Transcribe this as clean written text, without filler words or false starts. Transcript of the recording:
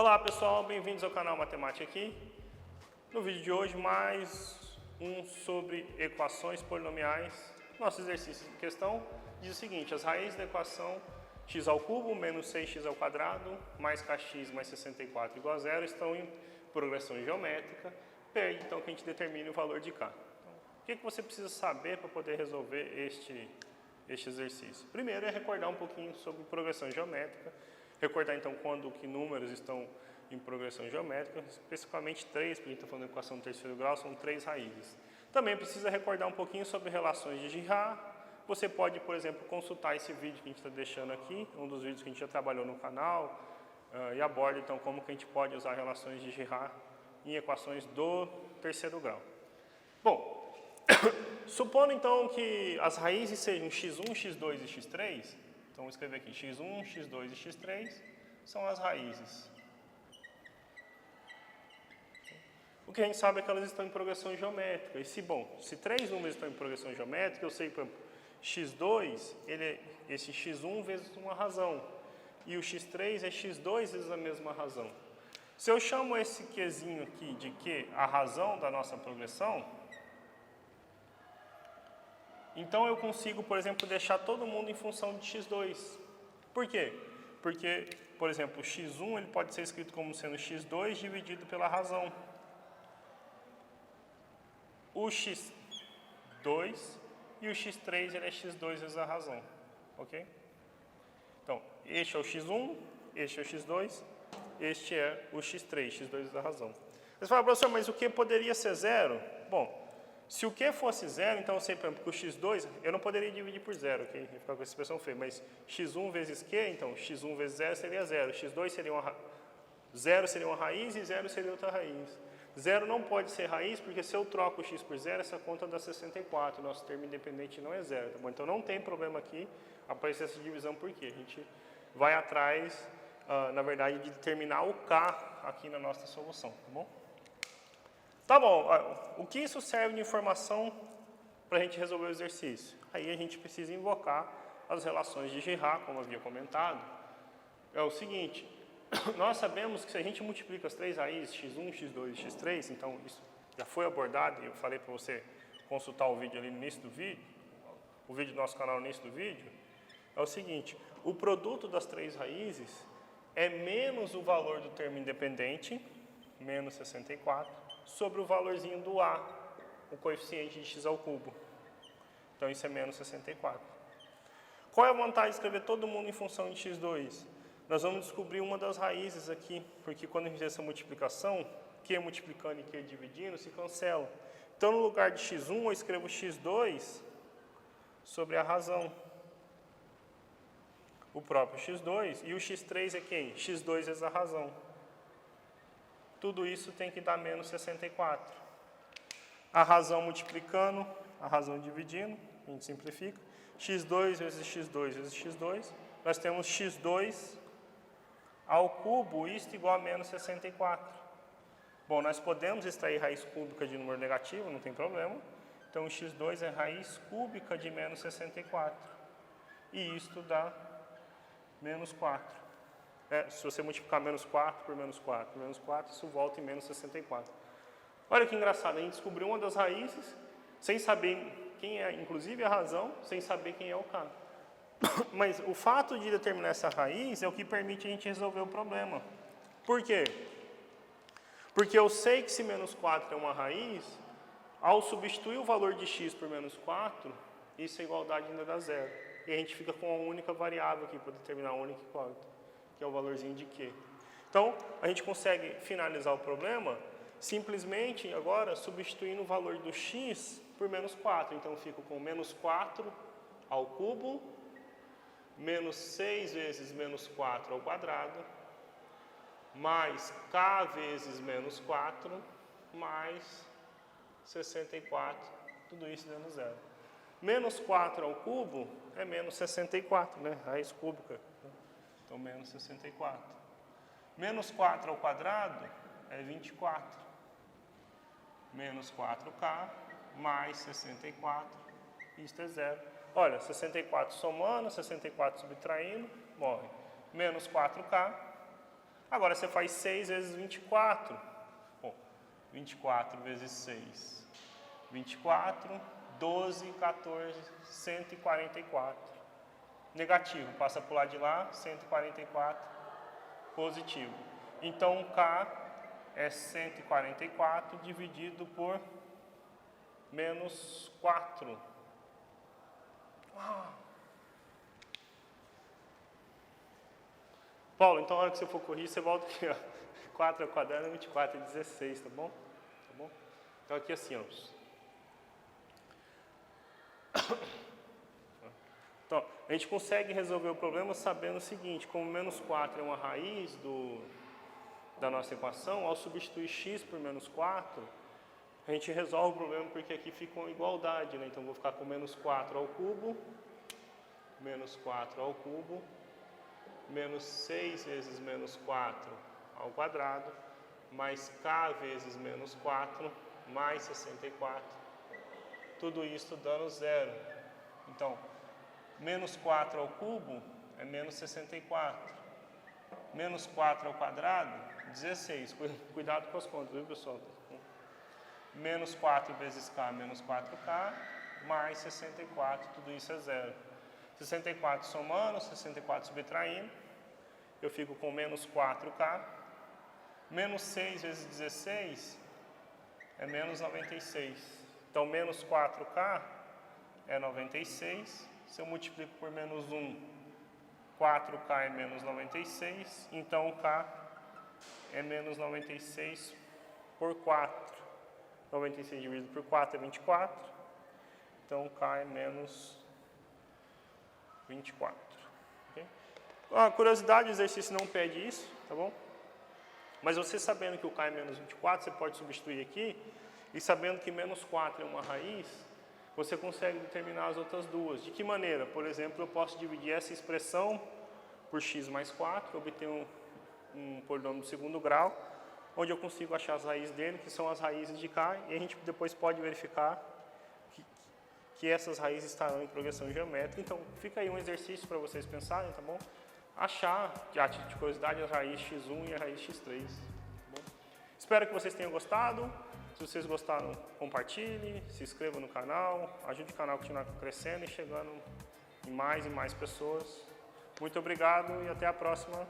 Olá pessoal, bem-vindos ao canal Matemática aqui. No vídeo de hoje, mais um sobre equações polinomiais. Nosso exercício de questão diz o seguinte: as raízes da equação x ao cubo menos 6x ao quadrado mais kx mais 64 igual a zero estão em progressão geométrica. Pede então que a gente determine o valor de k. Então, o que você precisa saber para poder resolver este exercício? Primeiro é recordar um pouquinho sobre progressão geométrica. Recordar então quando que números estão em progressão geométrica, especificamente 3, porque a gente está falando de equação do terceiro grau, são 3 raízes. Também precisa recordar um pouquinho sobre relações de Girard. Você pode, por exemplo, consultar esse vídeo que a gente está deixando aqui, um dos vídeos que a gente já trabalhou no canal, e aborda então como que a gente pode usar relações de Girard em equações do terceiro grau. Bom, supondo então que as raízes sejam x1, x2 e x3, então vou escrever aqui x1, x2 e x3 são as raízes. O que a gente sabe é que elas estão em progressão geométrica. E se 3 números estão em progressão geométrica, eu sei, por exemplo, x2, ele é esse x1 vezes uma razão. E o x3 é x2 vezes a mesma razão. Se eu chamo esse qzinho aqui de q a razão da nossa progressão, então eu consigo, por exemplo, deixar todo mundo em função de x2. Por quê? Porque, por exemplo, o x1 ele pode ser escrito como sendo x2 dividido pela razão. O x2 e o x3 ele é x2 vezes a razão. Ok? Então, este é o x1, este é o x2, este é o x3, x2 vezes a razão. Você fala, professor, mas o q poderia ser zero? Bom, se o q fosse zero, então eu sei, por exemplo, que o x2, eu não poderia dividir por zero, ok? Ia ficar com essa expressão feia, mas x1 vezes q, então x1 vezes zero seria zero, x2 seria zero seria uma raiz e zero seria outra raiz. Zero não pode ser raiz, porque se eu troco o x por zero, essa conta dá 64, nosso termo independente não é zero, tá bom? Então não tem problema aqui aparecer essa divisão, porque a gente vai atrás, na verdade, de determinar o k aqui na nossa solução, tá bom? Tá bom, o que isso serve de informação para a gente resolver o exercício? Aí a gente precisa invocar as relações de Girard, como eu havia comentado. É o seguinte, nós sabemos que se a gente multiplica as 3 raízes, x1, x2 e x3, então isso já foi abordado, e eu falei para você consultar o vídeo ali no início do vídeo, o vídeo do nosso canal no início do vídeo, é o seguinte, o produto das 3 raízes é menos o valor do termo independente, menos 64, sobre o valorzinho do a, o coeficiente de x ao cubo. Então isso é menos 64. Qual é a vantagem de escrever todo mundo em função de x2? Nós vamos descobrir uma das raízes aqui, porque quando a gente faz essa multiplicação, q multiplicando e q dividindo, se cancela. Então, no lugar de x1, eu escrevo x2 sobre a razão. O próprio x2, e o x3 é quem? x2 vezes a razão. Tudo isso tem que dar menos 64. A razão multiplicando, a razão dividindo, a gente simplifica. x2 vezes x2 vezes x2, nós temos x2 ao cubo, isto igual a menos 64. Bom, nós podemos extrair raiz cúbica de número negativo, não tem problema. Então, x2 é raiz cúbica de menos 64. E isto dá menos 4. Se você multiplicar menos 4 por menos 4 por menos 4, isso volta em menos 64. Olha que engraçado, a gente descobriu uma das raízes, sem saber quem é, inclusive a razão, sem saber quem é o k. Mas o fato de determinar essa raiz é o que permite a gente resolver o problema. Por quê? Porque eu sei que se menos 4 é uma raiz, ao substituir o valor de x por menos 4, isso é igualdade ainda dá zero. E a gente fica com a única variável aqui para determinar a única incógnita, que é o valorzinho de q. Então, a gente consegue finalizar o problema simplesmente agora substituindo o valor do x por menos 4. Então, eu fico com menos 4 ao cubo, menos 6 vezes menos 4 ao quadrado, mais k vezes menos 4, mais 64, tudo isso dando zero. Menos 4 ao cubo é menos 64, né? Raiz cúbica. Então, menos 64. Menos 4 ao quadrado é 24. Menos 4k mais 64, isto é zero. Olha, 64 somando, 64 subtraindo, morre. Menos 4k Agora você faz 6 vezes 24. Bom, 24 vezes 6. 24, 12, 14, 144. Negativo, passa para o lado de lá, 144, positivo. Então, K é 144 dividido por menos 4. Paulo, então, na hora que você for corrigir, você volta aqui, ó. 4 ao quadrado é 24, é 16, tá bom? Tá bom? Então, aqui assim, ó. Então, a gente consegue resolver o problema sabendo o seguinte, como menos 4 é uma raiz da nossa equação, ao substituir x por menos 4, a gente resolve o problema porque aqui fica uma igualdade, né? Então, vou ficar com menos 4 ao cubo, menos 4 ao cubo, menos 6 vezes menos 4 ao quadrado, mais k vezes menos 4, mais 64, tudo isso dando 0. Então, menos 4 ao cubo é menos 64. Menos 4 ao quadrado, 16. Cuidado com as contas, viu, pessoal? Menos 4 vezes k, menos 4k, mais 64, tudo isso é 0. 64 somando, 64 subtraindo, eu fico com menos 4k. Menos 6 vezes 16 é menos 96. Então, menos 4k é 96. Se eu multiplico por menos 1, 4k é menos 96. Então, k é menos 96 por 4. 96 dividido por 4 é 24. Então, k é menos 24. Okay? A curiosidade, o exercício não pede isso, tá bom? Mas você sabendo que o k é menos 24, você pode substituir aqui. E sabendo que menos 4 é uma raiz, você consegue determinar as outras duas. De que maneira? Por exemplo, eu posso dividir essa expressão por x mais 4, obter um polinômio do segundo grau, onde eu consigo achar as raízes dele, que são as raízes de k, e a gente depois pode verificar que essas raízes estarão em progressão geométrica. Então, fica aí um exercício para vocês pensarem, tá bom? Achar, de curiosidade, a raiz x1 e a raiz x3. Tá bom? Espero que vocês tenham gostado. Se vocês gostaram, compartilhe, se inscreva no canal, ajude o canal a continuar crescendo e chegando em mais e mais pessoas. Muito obrigado e até a próxima.